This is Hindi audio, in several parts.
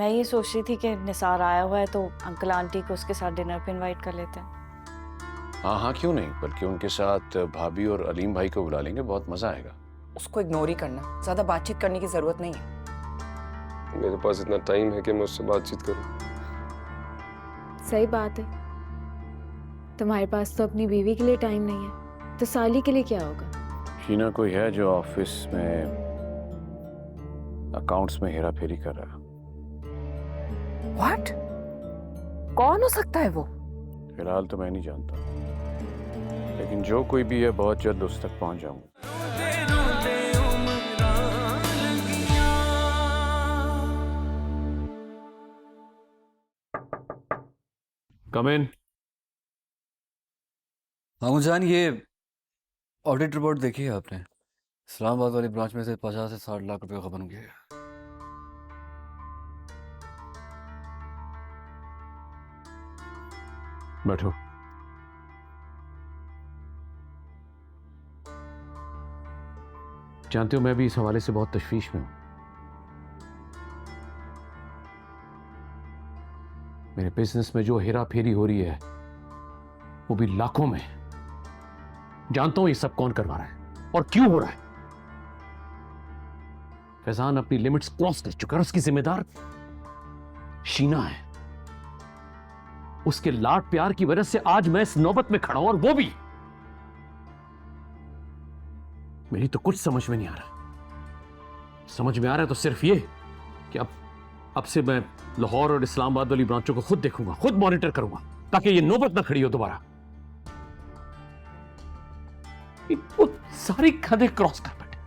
ये सोच रही थी कि निसार आया हुआ है तो अंकल आंटी को उसके साथ डिनर पे इनवाइट कर लेते हैं। हाँ हाँ, क्यों नहीं, बल्कि उनके साथ भाभी और अलीम भाई को बुला लेंगे, बहुत मजा आएगा। उसको इग्नोर ही करना, ज्यादा बातचीत करने की जरूरत नहीं है। मेरे पास इतना टाइम है कि मैं उससे बातचीत करूं। सही बात है, तुम्हारे पास तो अपनी बीवी के लिए टाइम नहीं है, तो साली के लिए क्या होगा? शीना कोई है जो ऑफिस में अकाउंट्स में हेरा फेरी कर रहा है। व्हाट? कौन हो सकता है वो? फिलहाल तो मैं नहीं जानता, लेकिन जो कोई भी है बहुत जल्द उस तक पहुंच जाऊंगा। कम इन। मामू जान, ये ऑडिट रिपोर्ट देखी है आपने? इस्लामाबाद वाली ब्रांच में से 50 से 60 लाख रुपए का बन गया। बैठो। जानते हो, मैं भी इस हवाले से बहुत तशवीश में हूं। मेरे बिजनेस में जो हेरा फेरी हो रही है वो भी लाखों में। जानता हूं ये सब कौन करवा रहा है और क्यों हो रहा है। फैजान अपनी लिमिट्स क्रॉस कर चुका है, उसकी जिम्मेदार शीना है। उसके लाड प्यार की वजह से आज मैं इस नौबत में खड़ा हूं, और वो भी मेरी तो कुछ समझ में नहीं आ रहा। समझ में आ रहा है तो सिर्फ ये कि अब से मैं लाहौर और इस्लामाबाद वाली ब्रांचों को खुद देखूंगा, खुद मॉनिटर करूंगा, ताकि ये नौबत ना खड़ी हो दोबारा। वो सारी हदें क्रॉस कर बैठे।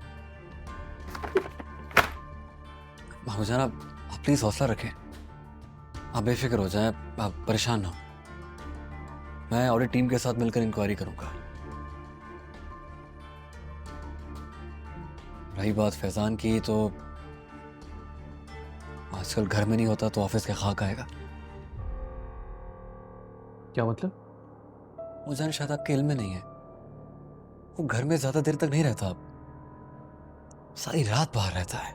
मामू जान, आप प्लीज हौसला रखें, आप बेफिक्र हो जाएं, आप परेशान ना हो। मैं ऑडिट टीम के साथ मिलकर इंक्वायरी करूंगा। रही बात फैजान की, तो आजकल घर में नहीं होता तो ऑफिस के खाक आएगा। क्या मतलब? मुझे शायद आपके इल्म में नहीं है, वो घर में ज्यादा देर तक नहीं रहता, अब सारी रात बाहर रहता है।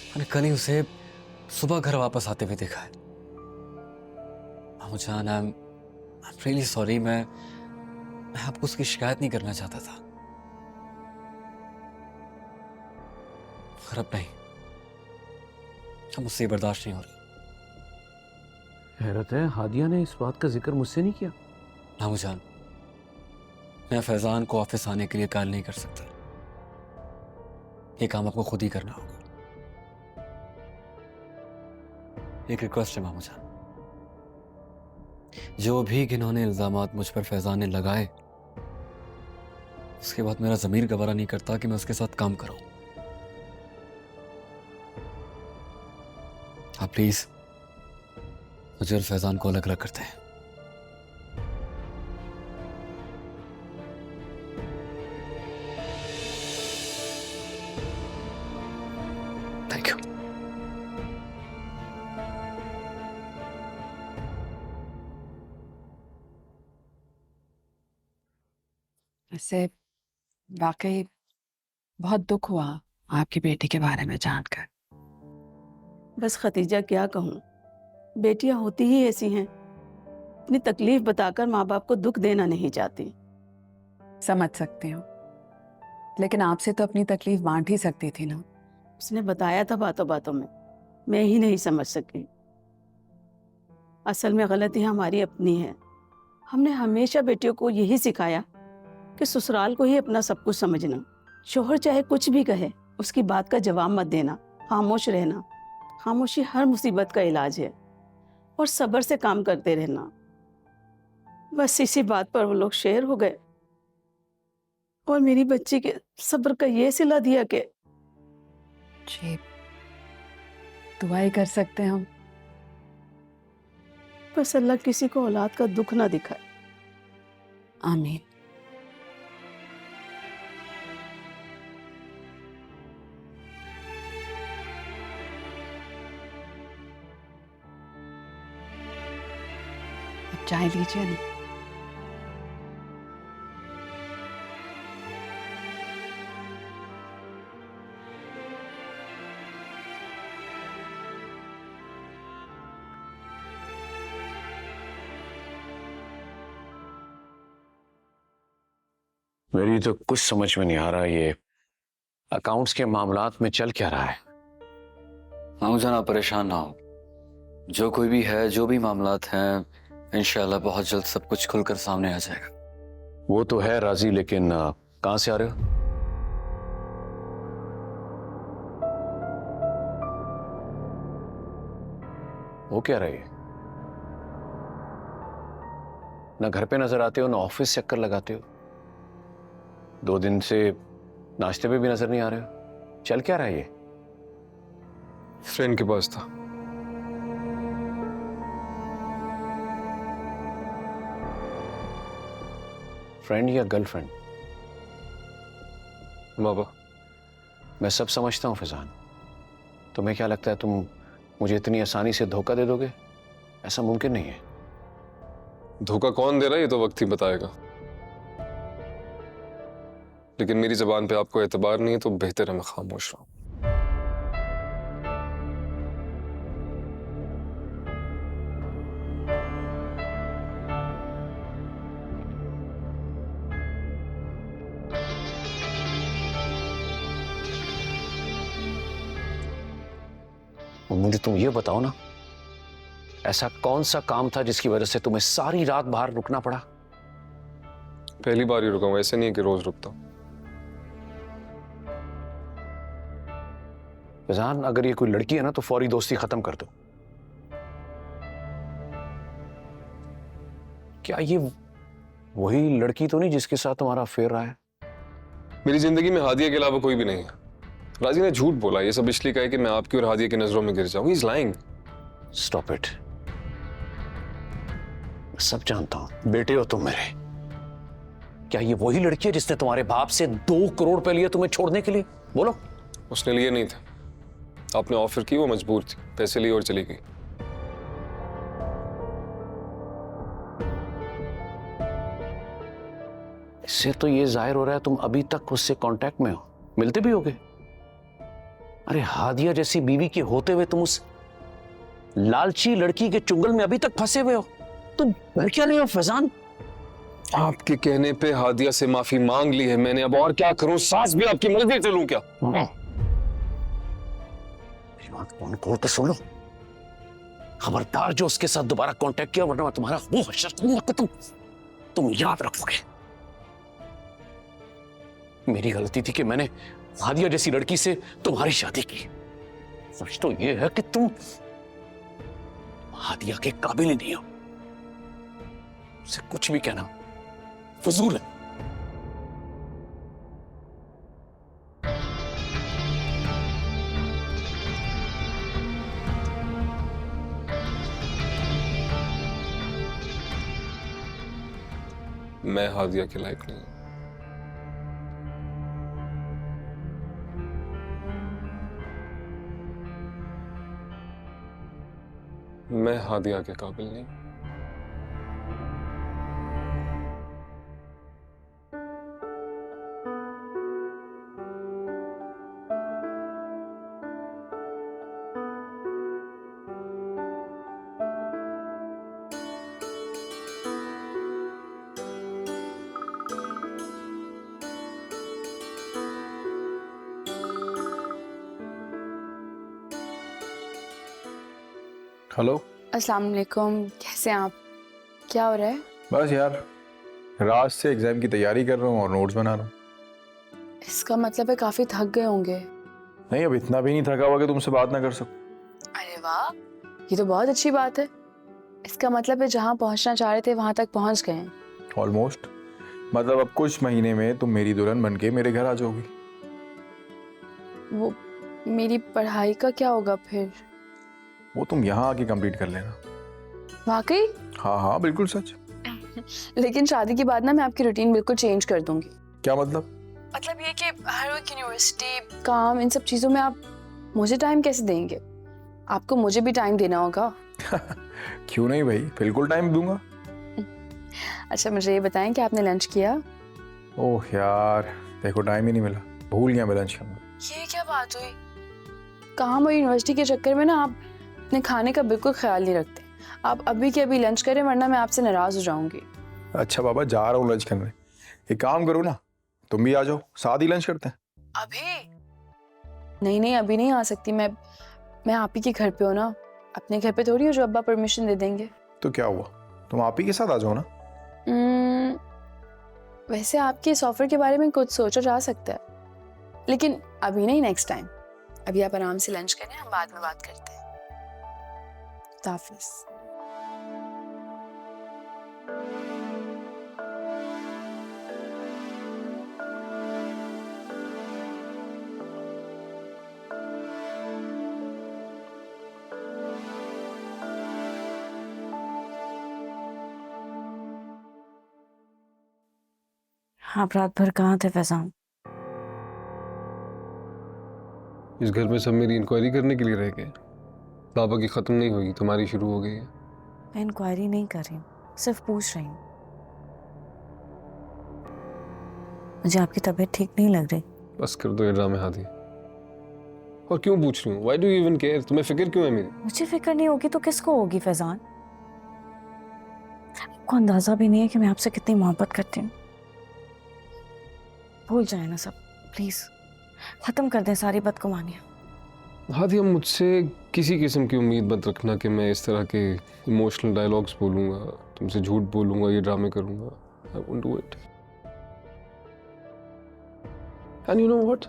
मैंने कल ही उसे सुबह घर वापस आते हुए देखा है। मुझे आई एम रियली सॉरी, मैं आपको उसकी शिकायत नहीं करना चाहता था, पर अब नहीं, हम मुझसे बर्दाश्त नहीं हो रही। हैरत है, हादिया ने इस बात का जिक्र मुझसे नहीं किया। मामू जान, मैं फैजान को ऑफिस आने के लिए कॉल नहीं कर सकता, ये काम आपको खुद ही करना होगा। एक रिक्वेस्ट है मामू जान, जो भी घिनौने इल्जामात मुझ पर फैजान ने लगाए, उसके बाद मेरा ज़मीर गवारा नहीं करता कि मैं उसके साथ काम करूं। आप प्लीज मुझे और फैजान को अलग अलग करते हैं। Thank you. ऐसे वाकई बहुत दुख हुआ आपकी बेटी के बारे में जानकर। बस खतीजा क्या कहूँ, बेटियां होती ही ऐसी हैं, अपनी तकलीफ बताकर माँ बाप को दुख देना नहीं चाहती। समझ सकती हूँ, लेकिन आपसे तो अपनी तकलीफ बांट ही सकती थी ना। उसने बताया था बातों बातों में, मैं ही नहीं समझ सकी। असल में गलती हमारी अपनी है। हमने हमेशा बेटियों को यही सिखाया कि ससुराल को ही अपना सब कुछ समझना। शोहर चाहे कुछ भी कहे, उसकी बात का जवाब मत देना, खामोश रहना। खामोशी हर मुसीबत का इलाज है, और सब्र से काम करते रहना। बस इसी बात पर वो लोग शेर हो गए, और मेरी बच्ची के सब्र का ये सिला दिया कि जी, दुआ ही कर सकते हैं हम। बस अल्लाह किसी को औलाद का दुख ना दिखाए। आमीन। अब चाय लीजिए ना। मेरी तो कुछ समझ में नहीं आ रहा ये अकाउंट्स के मामलात में चल क्या रहा है। मामू जान आप परेशान ना हो, जो कोई भी है, जो भी मामलात हैं, इंशाल्लाह बहुत जल्द सब कुछ खुलकर सामने आ जाएगा। वो तो है राजी, लेकिन कहां से आ रहे हो? वो क्या रही है? ना घर पे नजर आते हो, ना ऑफिस चक्कर लगाते हो, 2 दिन से नाश्ते पे भी नजर नहीं आ रहे हो। चल क्या रहा है ये? फ्रेंड के पास था। फ्रेंड या गर्लफ्रेंड? बाबा, मैं सब समझता हूं फैजान, तुम्हें क्या लगता है तुम मुझे इतनी आसानी से धोखा दे दोगे? ऐसा मुमकिन नहीं है। धोखा कौन दे रहा है ये तो वक्त ही बताएगा, लेकिन मेरी जबान पे आपको एतबार नहीं है तो बेहतर है मैं खामोश रहूं। मुझे तुम ये बताओ ना, ऐसा कौन सा काम था जिसकी वजह से तुम्हें सारी रात बाहर रुकना पड़ा? पहली बार ही रुका हूं, ऐसे नहीं है कि रोज रुकता हूं। फैजान, अगर ये कोई लड़की है ना तो फौरी दोस्ती खत्म कर दो। क्या ये वही लड़की तो नहीं जिसके साथ तुम्हारा अफेयर रहा है? मेरी जिंदगी में हादिया के अलावा कोई भी नहीं है। राजी ने झूठ बोला, ये सब इसलिए कहा कि मैं आपकी और हादिया की नजरों में गिर जाऊं। He is lying. Stop it. सब जानता हूं, बेटे हो तुम मेरे। क्या ये वही लड़की है जिसने तुम्हारे बाप से 2 करोड़ रुपए लिए तुम्हें छोड़ने के लिए? बोलो। उसने लिए नहीं थे, आपने ऑफर की, वो मजबूर थी, पैसे लिए और चली गई। इससे तो ये जाहिर हो रहा है तुम अभी तक उससे कांटेक्ट में हो, मिलते भी होगे। अरे हादिया जैसी बीवी के होते हुए तुम उस लालची लड़की के चुंगल में अभी तक फंसे हुए हो। तुम डर क्या नहीं हो फैजान? आपके कहने पे हादिया से माफी मांग ली है मैंने, अब और क्या करूं? सांस भी आपकी मर्जी से लूं क्या? मेरी बात कौन खोल के सुन लो। खबरदार जो उसके साथ दोबारा कांटेक्ट किया, वरना मैं तुम्हारा मुंह हशर करूंगा। तुम याद रखोगे। मेरी गलती थी कि मैंने हादिया जैसी लड़की से तुम्हारी शादी की। सच तो यह है कि तुम हादिया के काबिल ही नहीं हो। उसे कुछ भी कहना फजूल है। मैं हादिया के लायक नहीं हूं। मैं हादिया के काबिल नहीं। हेलो। अस्सलाम वालेकुम, कैसे हैं आप? क्या हो रहा है? बस यार, रात से एग्जाम की तैयारी कर रहा हूँ और नोट्स बना रहा हूँ। इसका मतलब है काफी थक गए होंगे। नहीं, अब इतना भी नहीं थका हुआ कि तुमसे बात ना कर सकूं। अरे वाह, ये तो बहुत अच्छी बात है। इसका मतलब है जहाँ पहुँचना चाह रहे थे वहां तक पहुँच गए हैं। ऑलमोस्ट। मतलब अब कुछ महीने में तुम मेरी दुल्हन बन के मेरे घर आ जाओगी। वो मेरी पढ़ाई का क्या होगा फिर? वो तुम यहाँ आके कंप्लीट कर लेना। वाकई? हाँ हाँ, बिल्कुल सच। लेकिन शादी के बाद ना मैं आपकी रूटीन बिल्कुल चेंज कर दूंगी। क्या मतलब? मतलब ये कि हर वक्त यूनिवर्सिटी, काम, इन सब चीजों में आप मुझे टाइम कैसे देंगे? आपको मुझे भी टाइम देना होगा। क्यों नहीं भाई, बिल्कुल टाइम दूंगा। अच्छा मुझे ये बताएं कि आपने लंच किया? ओह यार, देखो टाइम ही नहीं मिला, भूल गया मैं लंच करना। ये क्या बात हुई? काम और यूनिवर्सिटी के चक्कर में ना आप अपने खाने का बिल्कुल ख्याल नहीं रखते। आप अभी के अभी लंच करें वरना मैं आपसे नाराज हो जाऊंगी। अच्छा बाबा, जा रहा हूँ लंच करने। एक काम करो ना, तुम भी आ जाओ, साथ ही लंच करते हैं। अभी नहीं, अभी नहीं आ सकती मैं आप ही के घर पे हूँ ना, अपने घर पे थोड़ी हो जो अब्बा परमिशन दे देंगे। तो क्या हुआ, तुम आप ही के साथ आ जाओ ना। वैसे आपके इस ऑफर के बारे में कुछ सोचा जा सकता है, लेकिन अभी नहीं, नेक्स्ट टाइम। अभी आप आराम से लंच करें, हम बाद में बात करते हैं। खुदा हाफिज़। आप रात भर कहाँ थे फैजान? इस घर में सब मेरी इंक्वायरी करने के लिए रह गए। पापा की खत्म नहीं हुई, तुम्हारी शुरू हो गई है। मैं इंक्वायरी नहीं कर रही हूँ, सिर्फ पूछ रही हूँ। मुझे आपकी तबीयत ठीक नहीं लग रही। बस कर दो ये ड्रामे हादी। और क्यों पूछ रही हूँ? Why do you even care? तुम्हें फिक्र क्यों है मेरी? मुझे फिक्र नहीं होगी तो किसको होगी फैजान? आपको अंदाजा भी नहीं है कि मैं आपसे कितनी मोहब्बत करती हूँ। भूल जाए ना सब, प्लीज खत्म कर दें सारी बदगुमानियां। हादी, अब मुझसे किसी किस्म की उम्मीद मत रखना कि मैं इस तरह के इमोशनल डायलॉग्स बोलूँगा, तुमसे झूठ बोलूँगा, ये ड्रामे करूँगा। I won't do it. And you know what?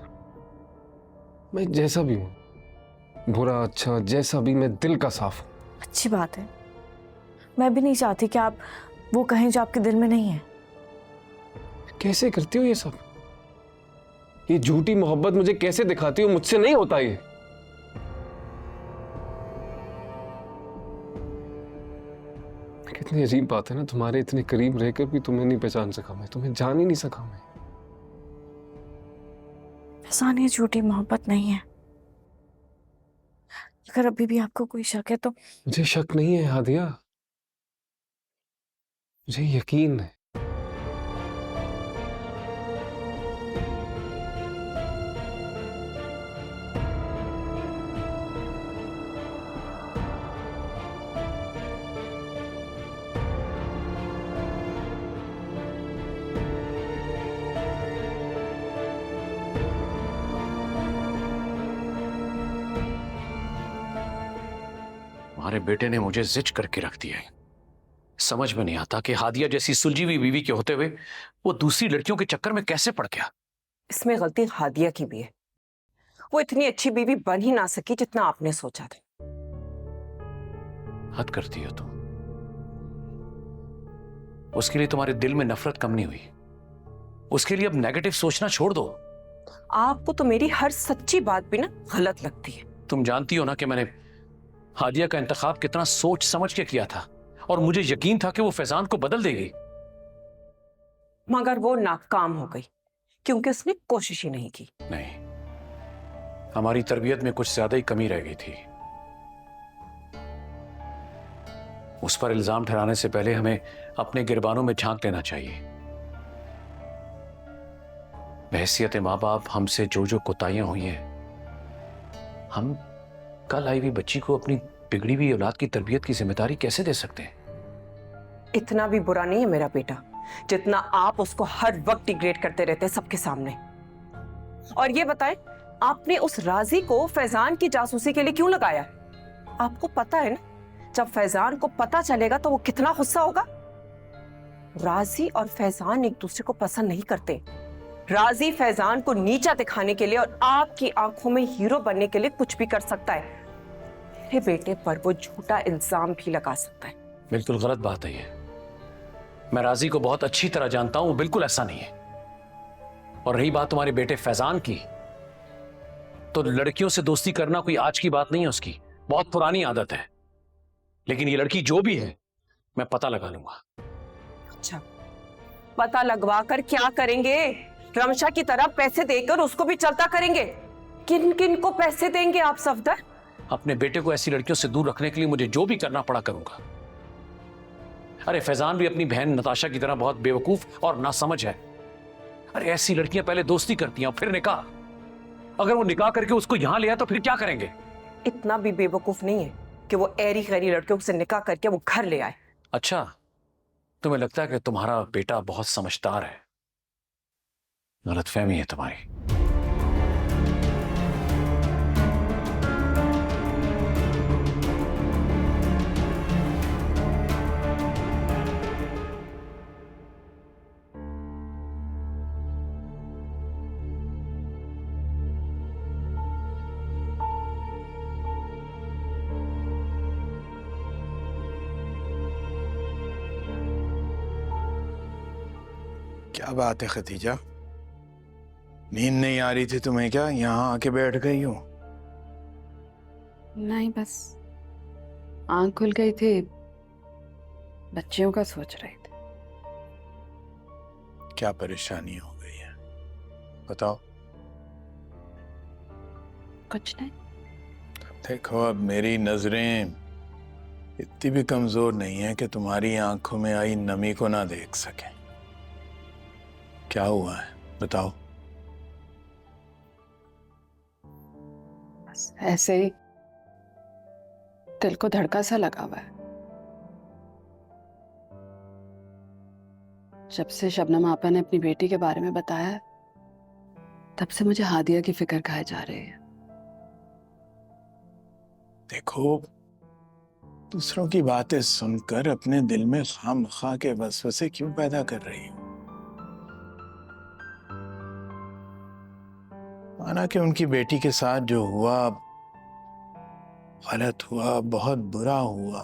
मैं जैसा भी हूँ, बुरा अच्छा जैसा भी, मैं दिल का साफ हूँ। अच्छी बात है, मैं भी नहीं चाहती कि आप वो कहें जो आपके दिल में नहीं है। कैसे करती हो ये सब? ये झूठी मोहब्बत मुझे कैसे दिखाती हो? मुझसे नहीं होता ये। कितनी अजीब बात है ना, तुम्हारे इतने करीब रहकर भी तुम्हें नहीं पहचान सका मैं, तुम्हें जान ही नहीं सका मैं। फैजान, ये झूठी मोहब्बत नहीं है। अगर अभी भी आपको कोई शक है तो मुझे शक नहीं है हादिया, मुझे यकीन है। तुम्हारे बेटे ने मुझे जिच करके रख दिया है। समझ में नहीं आता कि हादिया जैसी सुलझी हुई बीवी के होते हुए वो दूसरी लड़कियों के चक्कर में कैसे पड़ गया। इसमें गलती हादिया की भी है। वो इतनी अच्छी बीवी बन ही ना सकी जितना आपने सोचा था। हद करती हो तुम। उसके लिए तुम्हारे दिल में नफरत कम नहीं हुई। उसके लिए अब नेगेटिव सोचना छोड़ दो। आपको तो मेरी हर सच्ची बात भी ना गलत लगती है। तुम जानती हो ना कि मैंने हादिया का इंतखाब कितना सोच समझ के किया था और मुझे यकीन था कि वो फैजान को बदल देगी। मगर वो नाकाम हो गई क्योंकि उसने कोशिश ही नहीं की। नहीं, हमारी तरबियत में कुछ ज्यादा ही कमी रह गई थी। उस पर इल्जाम ठहराने से पहले हमें अपने गिरबानों में झांक लेना चाहिए। बहैसियत माँ बाप हमसे जो जो कोताहियां हुई हैं, हम कल आई हुई बच्ची को अपनी बिगड़ी हुई औलाद की तरबियत की जिम्मेदारी कैसे दे सकते हैं? इतना भी बुरा नहीं है मेरा बेटा जितना आप उसको हर वक्त डिग्रेड करते रहते हैं सबके सामने। और ये बताएं, आपने उस राजी को फैजान की जासूसी के लिए क्यों लगाया? आपको पता है ना, जब फैजान को पता चलेगा तो वो कितना गुस्सा होगा। राजी और फैजान एक दूसरे को पसंद नहीं करते। राजी फैजान को नीचा दिखाने के लिए और आपकी आंखों में हीरो बनने के लिए कुछ भी कर सकता है। मेरे बेटे पर वो झूठा इल्जाम भी लगा सकता है। बिल्कुल गलत बात है ये। मैं राजी को बहुत अच्छी तरह जानता हूं, बिल्कुल ऐसा नहीं है। और रही बात तुम्हारे बेटे फैजान की, तो लड़कियों से दोस्ती करना कोई आज की बात नहीं है उसकी, बहुत पुरानी आदत है। लेकिन ये लड़की जो भी है, मैं पता लगा लूंगा। अच्छा, पता लगवा कर क्या करेंगे? रमशा की तरह पैसे देकर उसको भी चलता करेंगे? किन किन को पैसे देंगे आप सफदर? अपने बेटे को ऐसी लड़कियों से दूर रखने के लिए मुझे जो भी करना पड़ा करूंगा। अरे फैजान भी अपनी बहन नताशा की तरह बहुत बेवकूफ और नासमझ है। अरे ऐसी लड़कियां पहले दोस्ती करती हैं और फिर निकाह। अगर वो निकाह करके उसको यहां ले आए तो फिर क्या करेंगे? इतना भी बेवकूफ नहीं है कि वो ऐरी गैरी लड़कियों से निकाह करके वो घर ले आए। अच्छा, तुम्हें लगता है कि तुम्हारा बेटा बहुत समझदार है? गलतफहमी है तुम्हारी। क्या बात है खतीजा, नींद नहीं आ रही थी तुम्हें क्या? यहाँ आके बैठ गई हो? नहीं, बस आंख खुल गई थी, बच्चियों का सोच रही थी। क्या परेशानी हो गई है बताओ। कुछ नहीं। देखो अब मेरी नजरें इतनी भी कमजोर नहीं है कि तुम्हारी आंखों में आई नमी को ना देख सके। क्या हुआ है बताओ। बस ऐसे ही दिल को धड़का सा लगा हुआ है। जब से शबनम आपा ने अपनी बेटी के बारे में बताया है, तब से मुझे हादिया की फिक्र खाए जा रही है। देखो, दूसरों की बातें सुनकर अपने दिल में खामखा के वसवसे क्यों पैदा कर रही हो? माना कि उनकी बेटी के साथ जो हुआ गलत हुआ, बहुत बुरा हुआ,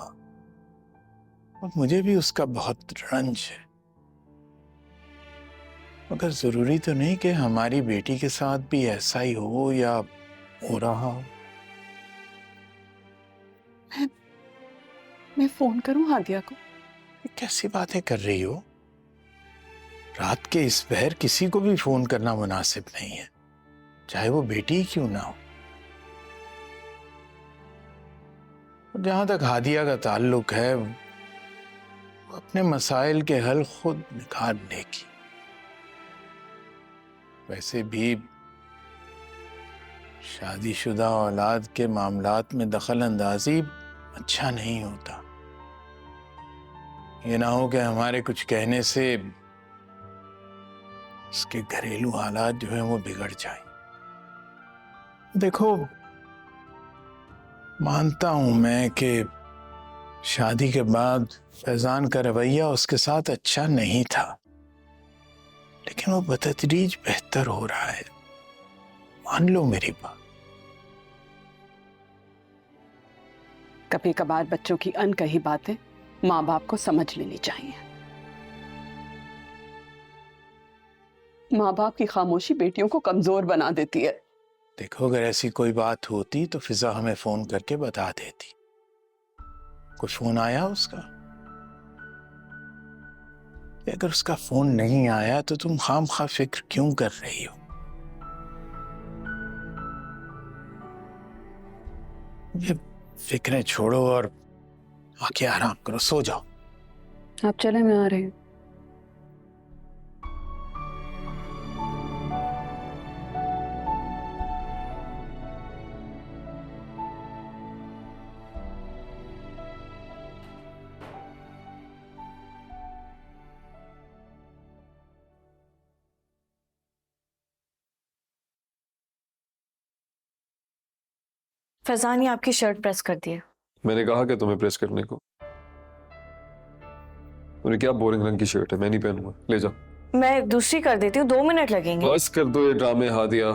और मुझे भी उसका बहुत रंज है, मगर जरूरी तो नहीं कि हमारी बेटी के साथ भी ऐसा ही हो या हो रहा हो। मैं फोन करूं हादिया को? ये कैसी बातें कर रही हो? रात के इस पहर किसी को भी फोन करना मुनासिब नहीं है, चाहे वो बेटी ही क्यों ना हो। जहां तक हादिया का ताल्लुक है, वो अपने मसाइल के हल खुद निकाल लेगी। वैसे भी शादीशुदा औलाद के मामलात में दखल अंदाजी अच्छा नहीं होता। ये ना हो कि हमारे कुछ कहने से उसके घरेलू हालात जो है वो बिगड़ जाए। देखो, मानता हूं मैं कि शादी के बाद फैजान का रवैया उसके साथ अच्छा नहीं था, लेकिन वो बतदरीज बेहतर हो रहा है। मान लो मेरी बात। कभी कभार बच्चों की अनकही बातें माँ बाप को समझ लेनी चाहिए। माँ बाप की खामोशी बेटियों को कमजोर बना देती है। देखो, अगर ऐसी कोई बात होती तो फिजा हमें फोन करके बता देती। कोई फोन आया उसका? अगर उसका फोन नहीं आया तो तुम खामखा फिक्र क्यों कर रही हो? ये फिक्रें छोड़ो और आके आराम करो, सो जाओ। आप चले, मैं आ रही हूँ। फैजान, ये आपकी शर्ट प्रेस कर दी है। मैंने कहा कि तुम्हें प्रेस करने को। मुझे क्या बोरिंग रंग की शर्ट है, मैं नहीं पहनूंगा, ले जाओ। मैं दूसरी कर देती हूँ, 2 मिनट लगेंगे। बस कर दो ये ड्रामे हादिया।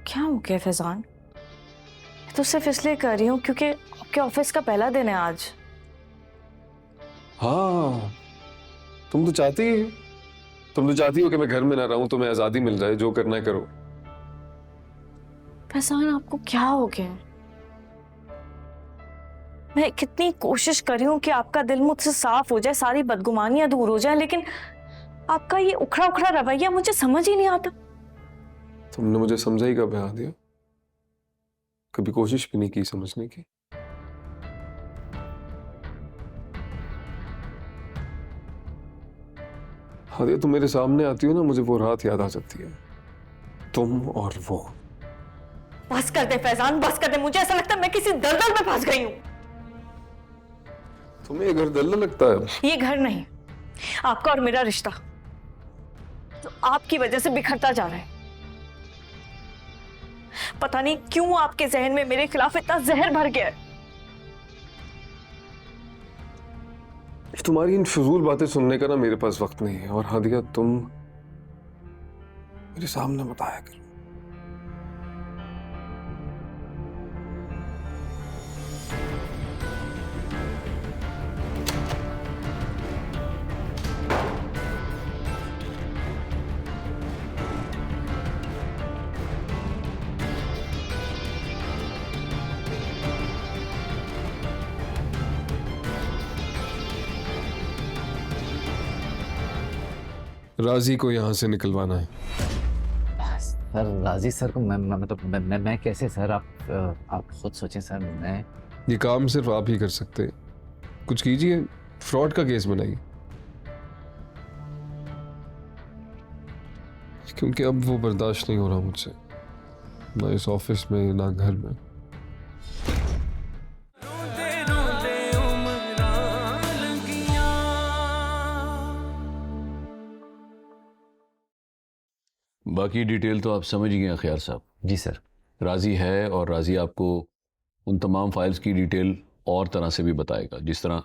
क्या हो गया फैजान? मैं तो सिर्फ इसलिए कर रही हूँ क्योंकि आपके ऑफिस का पहला दिन है आज। हाँ, तुम तो चाहती हो कि मैं घर में ना रहूं, तुम्हें आजादी मिल जाए, जो करना है करो। फैजान, आपको क्या हो गया? मैं कितनी कोशिश कर रही हूँ कि आपका दिल मुझसे साफ हो जाए, सारी बदगुमानियां दूर हो जाए, लेकिन आपका ये उखड़ा उखड़ा रवैया मुझे समझ ही नहीं आता। तुमने मुझे समझा ही कब हादिया? कभी कोशिश भी नहीं की समझने की। हादिया, तुम मेरे सामने आती हो ना, मुझे वो रात याद आ जाती है, तुम और वो। बस कर दे फैजान, बस कर दे। मुझे ऐसा लगता है मैं किसी दलदल में फंस गई हूँ। तुम्हें ये घर दलदल लगता है? ये घर नहीं, आपका और मेरा रिश्ता। जो आपकी वजह से बिखरता जा रहा है। पता नहीं क्यों आपके जहन में मेरे खिलाफ इतना जहर भर गया है। तुम्हारी इन फिजूल बातें सुनने का ना मेरे पास वक्त नहीं है। और हादिया, तुम मेरे सामने बताया करो। राजी को यहाँ से निकलवाना है। सर राजी सर को मैं कैसे सर? आप खुद सोचें सर। मैं ये काम सिर्फ आप ही कर सकते हैं। कुछ कीजिए, फ्रॉड का केस बनाइए, क्योंकि अब वो बर्दाश्त नहीं हो रहा मुझसे, ना इस ऑफिस में ना घर में। बाकी डिटेल तो आप समझ गए ख्यार साहब। जी सर। राजी है और राजी आपको उन तमाम फाइल्स की डिटेल और तरह से भी बताएगा, जिस तरह।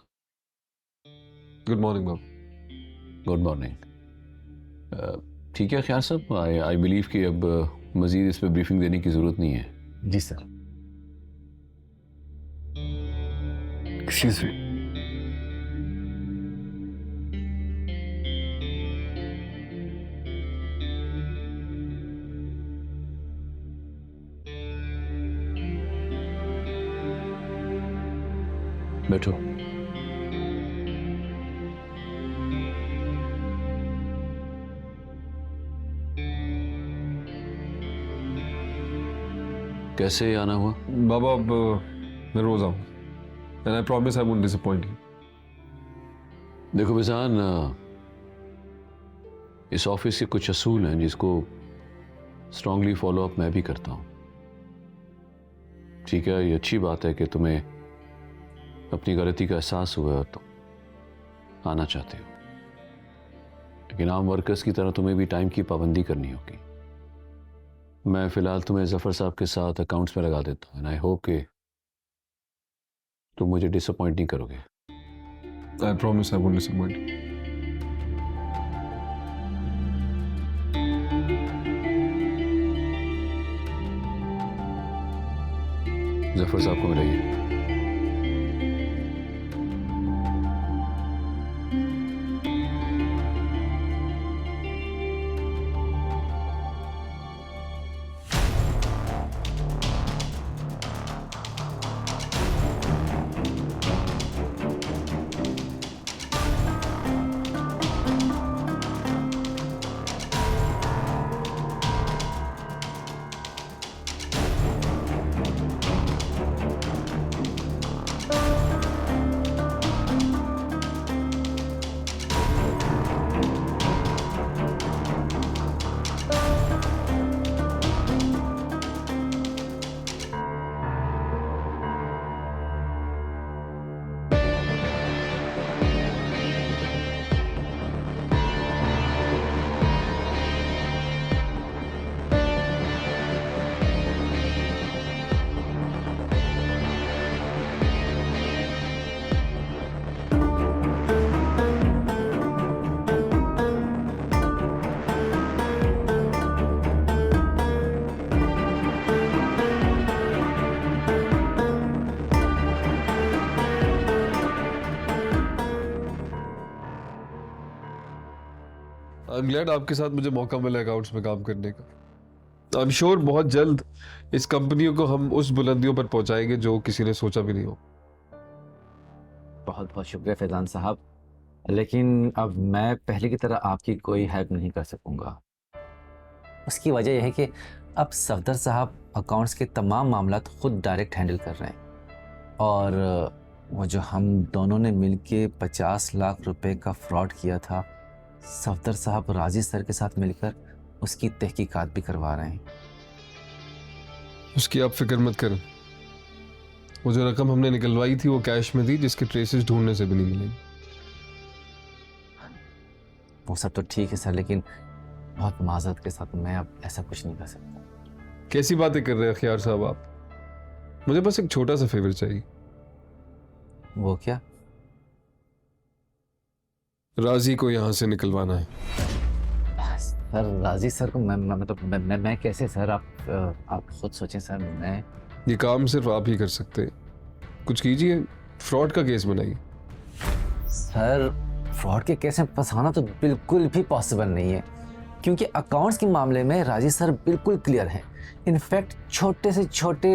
Good morning ma'am. Good morning. ठीक है ख्यार साहब, आई बिलीव कि अब मजीद इस पर ब्रीफिंग देने की ज़रूरत नहीं है। जी सर। Excuse me. बैठो। कैसे आना हुआ? बाबा, अब मैं रोज आऊँ, and I promise I won't disappoint you. देखो बिजान, इस ऑफिस के कुछ असूल हैं जिसको स्ट्रांगली फॉलो अप मैं भी करता हूँ। ठीक है, ये अच्छी बात है कि तुम्हें अपनी गलती का एहसास हुआ है और तुम आना चाहते हो, लेकिन आम वर्कर्स की तरह तुम्हें भी टाइम की पाबंदी करनी होगी। मैं फिलहाल तुम्हें जफर साहब के साथ अकाउंट्स में लगा देता हूँ, एंड आई होप कि तुम मुझे डिसअपॉइंट नहीं करोगे। I promise I won't disappoint. Zafar साहब को मिलाइए। आई एम ग्लैड आपके साथ मुझे मौका मिला अकाउंट्स में काम करने का। आई एम श्योर बहुत जल्द इस कंपनियों को हम उस बुलंदियों पर पहुंचाएंगे जो किसी ने सोचा भी नहीं हो। बहुत बहुत शुक्रिया फैजान साहब, लेकिन अब मैं पहले की तरह आपकी कोई हेल्प नहीं कर सकूंगा। उसकी वजह यह है कि अब सफदर साहब अकाउंट्स के तमाम मामला खुद डायरेक्ट हैंडल कर रहे हैं, और वो जो हम दोनों ने मिलके 50 लाख रुपए का फ्रॉड किया था, सफदर साहब राजी सर के साथ मिलकर उसकी तहकीकात भी करवा रहे हैं। उसकी आप फिक्र मत करें। वो जो रकम हमने निकलवाई थी वो कैश में थी, जिसके ट्रेसेस ढूंढने से भी नहीं मिलेंगे। वो सब तो ठीक है सर, लेकिन बहुत माजरत के साथ मैं अब ऐसा कुछ नहीं कर सकता। कैसी बातें कर रहे हैं खियार साहब आप? मुझे बस एक छोटा सा फेवर चाहिए। वो क्या? राजी को यहाँ से निकलवाना है। सर राजी सर को मैं कैसे सर? आप खुद सोचें सर। मैं ये काम सिर्फ आप ही कर सकते हैं। कुछ कीजिए, फ्रॉड का केस बनाइए। सर फ्रॉड के केस में फंसाना तो बिल्कुल भी पॉसिबल नहीं है, क्योंकि अकाउंट्स के मामले में राजी सर बिल्कुल क्लियर है। इनफैक्ट छोटे से छोटे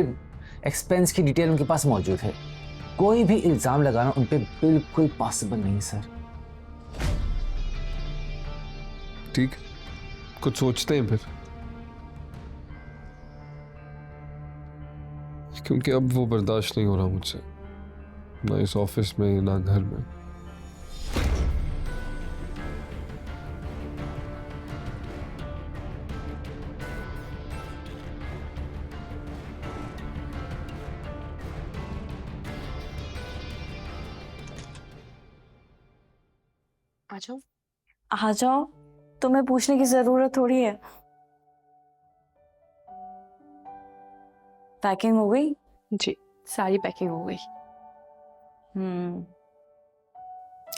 एक्सपेंस की डिटेल उनके पास मौजूद है। कोई भी इल्ज़ाम लगाना उन पे बिल्कुल पॉसिबल नहीं है सर। ठीक, कुछ सोचते हैं फिर, क्योंकि अब वो बर्दाश्त नहीं हो रहा मुझसे, ना इस ऑफिस में ना घर में। आ जाओ। आ जाओ, तुम्हें पूछने की जरूरत थोड़ी है। पैकिंग हो गई? जी, सारी पैकिंग हो गई।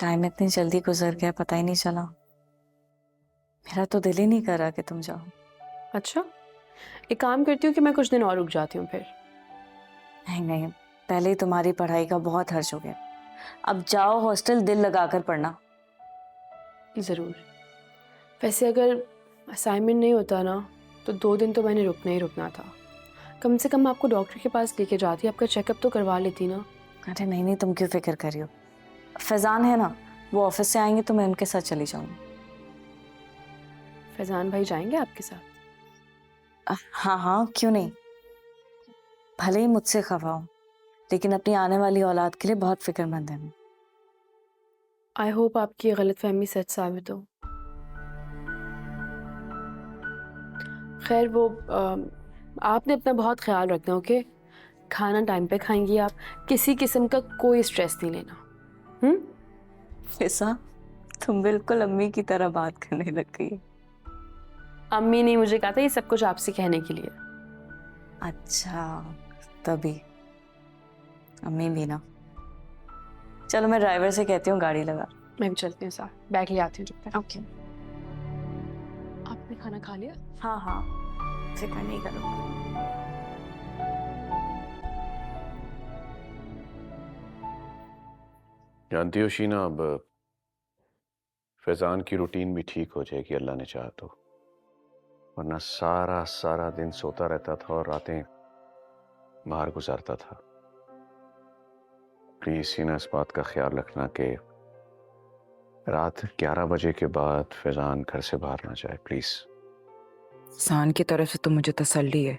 टाइम इतनी जल्दी गुजर गया, पता ही नहीं चला। मेरा तो दिल ही नहीं कर रहा कि तुम जाओ। अच्छा, एक काम करती हूँ कि मैं कुछ दिन और रुक जाती हूँ फिर। नहीं नहीं, पहले ही तुम्हारी पढ़ाई का बहुत खर्च हो गया। अब जाओ हॉस्टल, दिल लगाकर पढ़ना। ज़रूर। वैसे अगर असाइनमेंट नहीं होता ना तो 2 दिन तो मैंने रुकना ही रुकना था। कम से कम आपको डॉक्टर के पास लेके जाती, आपका चेकअप तो करवा लेती ना। अरे नहीं नहीं, तुम क्यों फिक्र कर रही हो? फैजान है ना, वो ऑफिस से आएंगे तो मैं उनके साथ चली जाऊंगी। फैजान भाई जाएंगे आपके साथ? हाँ हाँ, क्यों नहीं। भले ही मुझसे खफा हो, लेकिन अपनी आने वाली औलाद के लिए बहुत फिक्रमंद है। आई होप आपकी गलतफहमी सच साबित हो। खैर वो आपने अपना बहुत ख्याल रखना, ओके? खाना टाइम पे खाएंगी आप, किसी किस्म का कोई स्ट्रेस नहीं लेना। ऐसा तुम बिल्कुल अम्मी की तरह बात करने लग गई। अम्मी ने मुझे कहा था ये सब कुछ आपसे कहने के लिए। अच्छा, तभी अम्मी भी ना। चलो मैं ड्राइवर से कहती हूँ गाड़ी लगा। मैं भी चलती हूँ साथ, बैग ले आती हूँ जब तक। ओके। आपने खाना खा लिया? हाँ हाँ, फिक्र नहीं करो। जानती हो शीना, अब फैजान की रूटीन भी ठीक हो जाएगी अल्लाह ने चाहा तो। वरना सारा सारा दिन सोता रहता था और रातें बाहर गुजारता था। प्लीज शीना, इस बात का ख्याल रखना कि रात 11 बजे के बाद फैजान घर से बाहर ना जाए, प्लीज। सान की तरफ से तो मुझे तसल्ली है,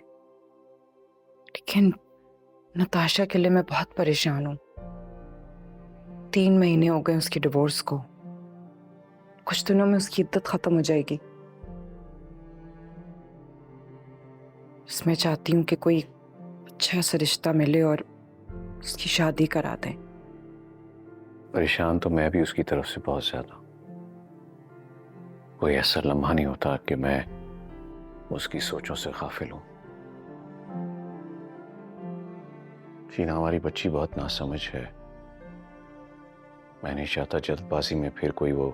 लेकिन नताशा के लिए मैं बहुत परेशान हूँ। 3 महीने हो गए उसकी डिवोर्स को। कुछ दिनों में उसकी इद्दत खत्म हो जाएगी। मैं चाहती हूँ कि कोई अच्छा सा रिश्ता मिले और उसकी शादी करा दें। परेशान तो मैं भी उसकी तरफ से बहुत ज्यादा। कोई ऐसा लम्हा नहीं होता कि मैं उसकी सोचों से गाफिल हूं। शीना, हमारी बच्ची बहुत नासमझ है। मैं नहीं चाहता जल्दबाजी में फिर कोई वो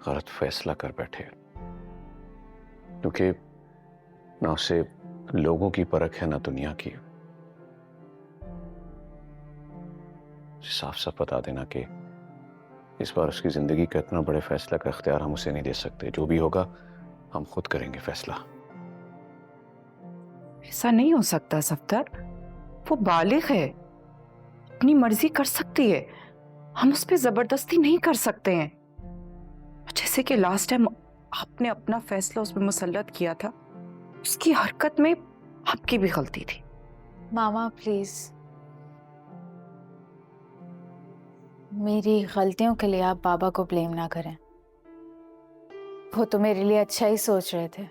गलत फैसला कर बैठे, क्योंकि ना उसे लोगों की परख है ना दुनिया की। साफ साफ बता देना कि इस बार उसकी जिंदगी का इतना बड़े फैसला का इख्तियार हम उसे नहीं दे सकते। जो भी होगा हम खुद करेंगे फैसला। ऐसा नहीं हो सकता सफदर, वो बालिग है, अपनी मर्जी कर सकती है। हम उस पर जबरदस्ती नहीं कर सकते हैं। जैसे कि लास्ट टाइम आपने अपना फैसला उस पर मुसल्लत किया था, उसकी हरकत में आपकी भी गलती थी। मामा प्लीज, मेरी गलतियों के लिए आप बाबा को ब्लेम ना करें। वो तो मेरे लिए अच्छा ही सोच रहे थे।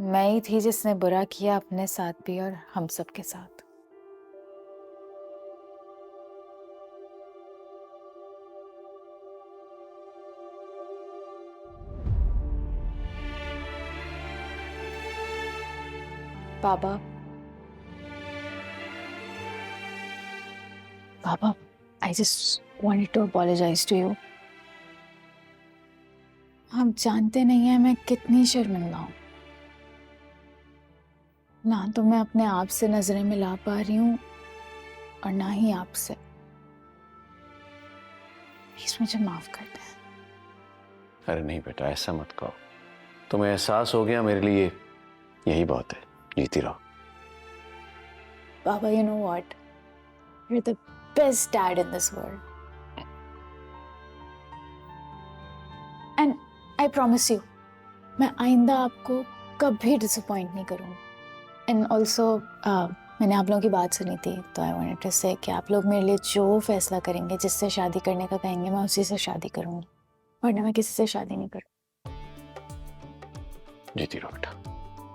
मैं ही थी जिसने बुरा किया अपने साथ भी और हम सब के साथ। बाबा, बाबा, I just wanted to apologize to you. आप जानते नहीं हैं मैं कितनी शर्मिंदा हूँ। ना तो मैं अपने आप से नजरें मिला पा रही हूँ और ना ही आपसे। प्लीज मुझे माफ कर दें। अरे नहीं बेटा, ऐसा मत कहो। तुम्हें एहसास हो गया, मेरे लिए यही बहुत है। जीती रहो। Baba, you know what? You're the best dad in this world. And I promise you, मैं आइंदा आपको कभी डिसअपॉइंट नहीं करूँगी। And also, मैंने आप लोगों की बात सुनी थी, तो I wanted to say कि आप लोग मेरे लिए जो फैसला करेंगे, जिससे शादी करने का कहेंगे, मैं उसी से शादी करूँगी, वरना मैं किसी से शादी नहीं करूँ। जीती रहो बेटा,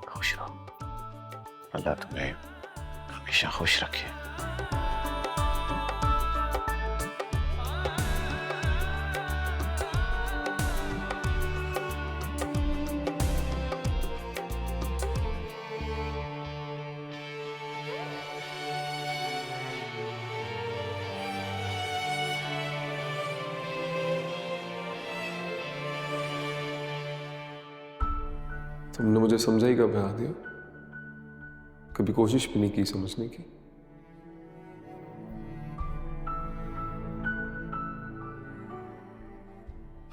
खुश रहो। अल्लाह तुम्हें हमेशा खुश रखे। तुमने मुझे समझा ही कब दिया? कभी कोशिश भी नहीं की समझने की।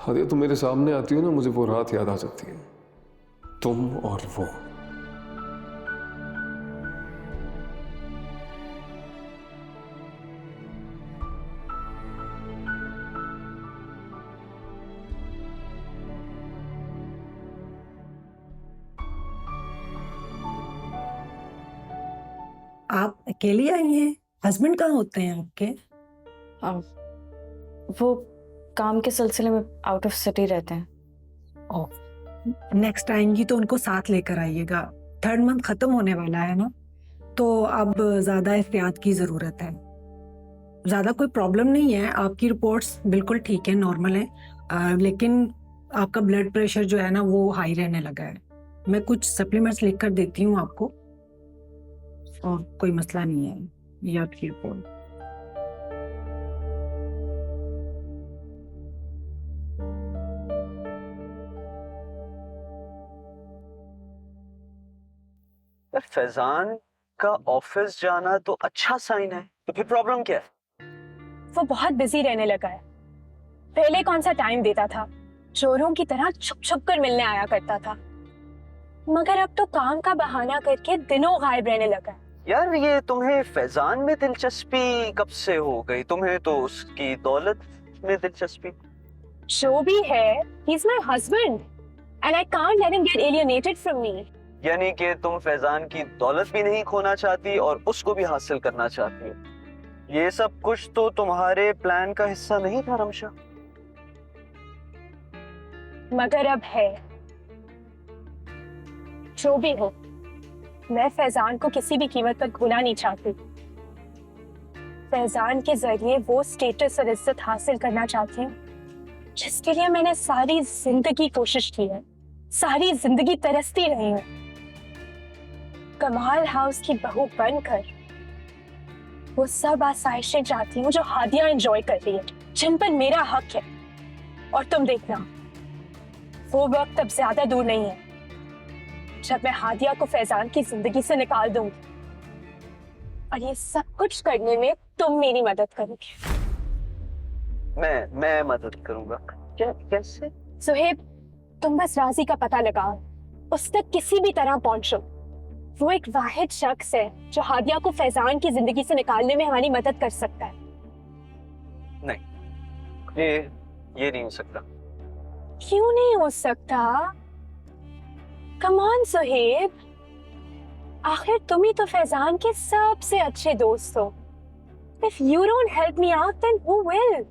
हादिया, तुम मेरे सामने आती हो ना, मुझे वो रात याद आ जाती है, तुम और वो। आप अकेली आई हैं? हस्बैंड कहाँ होते हैं आपके? वो काम के सिलसिले में आउट ऑफ सिटी रहते हैं। नेक्स्ट आएंगी तो उनको साथ लेकर आइएगा। 3rd मंथ खत्म होने वाला है ना, तो अब ज्यादा एहतियात की जरूरत है। ज्यादा कोई प्रॉब्लम नहीं है, आपकी रिपोर्ट्स बिल्कुल ठीक है, नॉर्मल है, लेकिन आपका ब्लड प्रेशर जो है ना वो हाई रहने लगा है। मैं कुछ सप्लीमेंट्स लिख कर देती हूँ आपको, और कोई मसला नहीं है। ये आपकी रिपोर्ट। फैजान का ऑफिस जाना तो अच्छा साइन है, तो फिर प्रॉब्लम क्या है? वो बहुत बिजी रहने लगा है। पहले कौन सा टाइम देता था, चोरों की तरह छुप छुप कर मिलने आया करता था, मगर अब तो काम का बहाना करके दिनों गायब रहने लगा है। यार, ये तुम्हें फैजान में दिलचस्पी कब से हो गई? तुम्हें तो उसकी दौलत में दिलचस्पी। जो भी है, he is my husband and I can't let him get alienated from me. यानी कि तुम फैजान की दौलत भी नहीं खोना चाहती और उसको भी हासिल करना चाहती हो। ये सब कुछ तो तुम्हारे प्लान का हिस्सा नहीं था रमशा। मगर अब है। जो भी हो, मैं फैजान को किसी भी कीमत पर खोना नहीं चाहती। फैजान के जरिए वो स्टेटस और इज्जत हासिल करना चाहती हूँ जिसके लिए मैंने सारी जिंदगी कोशिश की है, सारी जिंदगी तरसती रही हूँ। कमाल हाउस की बहू बनकर वो सब आसाइशें चाहती हूँ जो हादिया एंजॉय कर रही है, जिन पर मेरा हक है। और तुम देखना, वो वक्त अब ज्यादा दूर नहीं है जब मैं हादिया को फैजान की जिंदगी से निकाल दूंगी, और ये सब कुछ करने में तुम मेरी मदद करोगे। मैं मदद करूंगा? कैसे? सुहेब, तुम बस राजी का पता लगाओ, उस तक किसी भी तरह पहुंचो। वो एक वाहिद शख्स है जो हादिया को फैजान की जिंदगी से निकालने में हमारी मदद कर सकता है। नहीं, ये नहीं हो सकता। क्यों नहीं हो सकता? कम ऑन सुहेब, आखिर तुम ही तो फैजान के सबसे अच्छे दोस्त हो। If you don't help me out, then who will?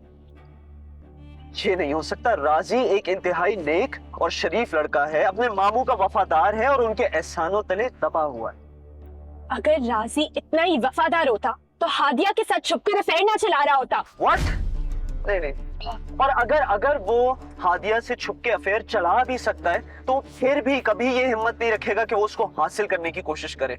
ये नहीं हो सकता। राजी एक इंतहाई नेक और शरीफ लड़का है, अपने मामू का वफादार है और उनके एहसानों तले दबा हुआ है। अगर राजी इतना ही वफादार होता तो हादिया के साथ छुपकर अफेयर ना चला रहा होता। What? नहीं। और अगर वो हादिया से छुपके अफेयर चला भी सकता है तो फिर भी कभी ये हिम्मत नहीं रखेगा कि वो उसको हासिल करने की कोशिश करे।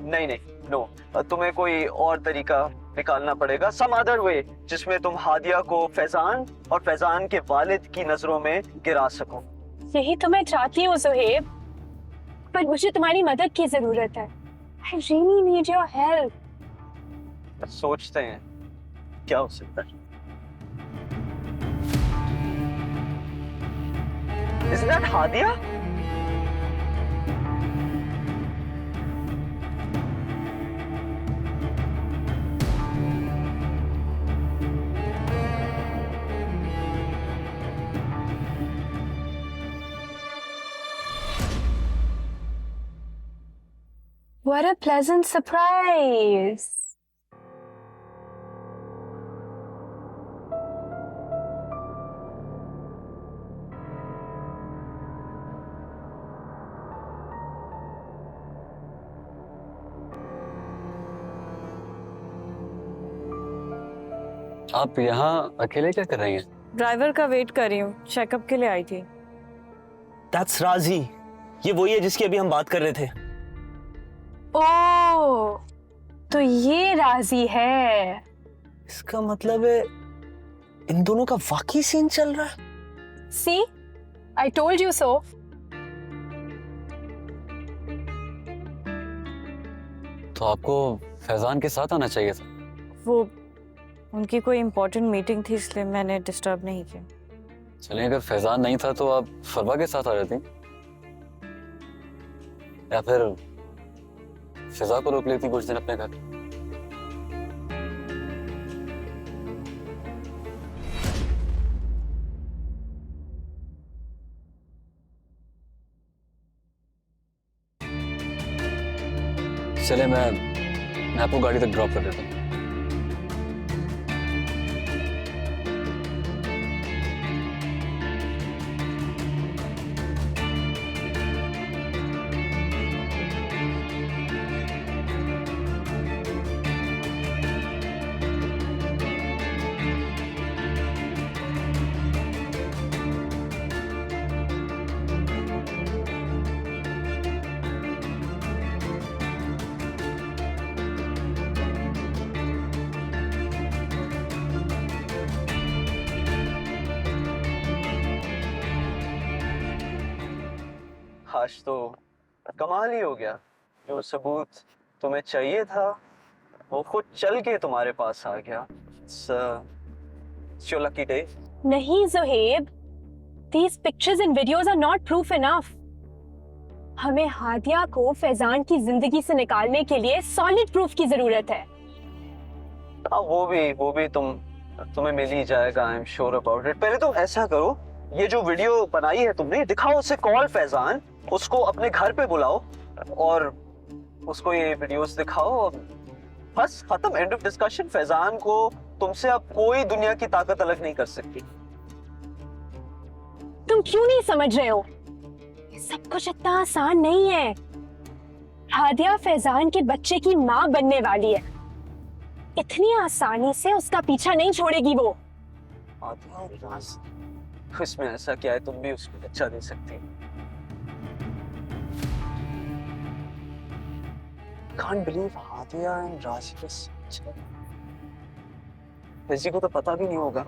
नहीं नहीं, नो, तुम्हें कोई और तरीका निकालना पड़ेगा, सम अदर वे, जिसमें तुम हादिया को फैजान और फैजान के वालिद की नजरों में गिरा सको। यही तो मैं चाहती हूँ ज़ुहैब, पर मुझे तुम्हारी मदद की जरूरत है। I really need your help. सोचते हैं क्या हो सकता है। Is that Hadiya? What a pleasant surprise. आप यहाँ अकेले क्या कर रही हैं? ड्राइवर का वेट कर रही हूँ, चेकअप के लिए आई थी। That's राजी, ये वही है जिसकी अभी हम बात कर रहे थे। ओह, तो ये राजी है। इसका मतलब है इन दोनों का वाकई सीन चल रहा है। See, I told you so. तो आपको फैजान के साथ आना चाहिए था। वो उनकी कोई इम्पोर्टेंट मीटिंग थी, इसलिए मैंने डिस्टर्ब नहीं किया। चलिए, अगर फैजान नहीं था तो आप फरवा के साथ आ जाती, या फिर फिजा को रोक लेती कुछ दिन अपने घर। चले, मैं आपको गाड़ी तक ड्रॉप कर देता हूँ। आज तो कमाल ही हो गया, जो सबूत तुम्हें चाहिए था वो खुद चल के तुम्हारे पास आ गया। It's your lucky day. नहीं Zuhaib, these pictures and videos are not proof enough. हमें हादिया को फैजान की जिंदगी से निकालने के लिए सॉलिड प्रूफ की जरूरत है। हाँ, वो भी तुम्हें मिल ही जाएगा, I am sure about it. पहले तुम ऐसा करो, ये जो वीडियो बनाई है तुमने, दिखाओ उसे, कॉल फैजान, उसको अपने घर पे बुलाओ और उसको ये वीडियोस दिखाओ। बस खत्म, एंड ऑफ डिस्कशन। फैजान को तुमसे अब कोई दुनिया की ताकत अलग नहीं कर सकती। तुम क्यों नहीं समझ रहे हो? ये सब कुछ इतना आसान नहीं है। हादिया फैजान के बच्चे की माँ बनने वाली है, इतनी आसानी से उसका पीछा नहीं छोड़ेगी वो। इसमें ऐसा क्या है, तुम भी उसको बच्चा दे सकती हो। Can't believe हादिया एंड राजी को को तो पता भी नहीं होगा।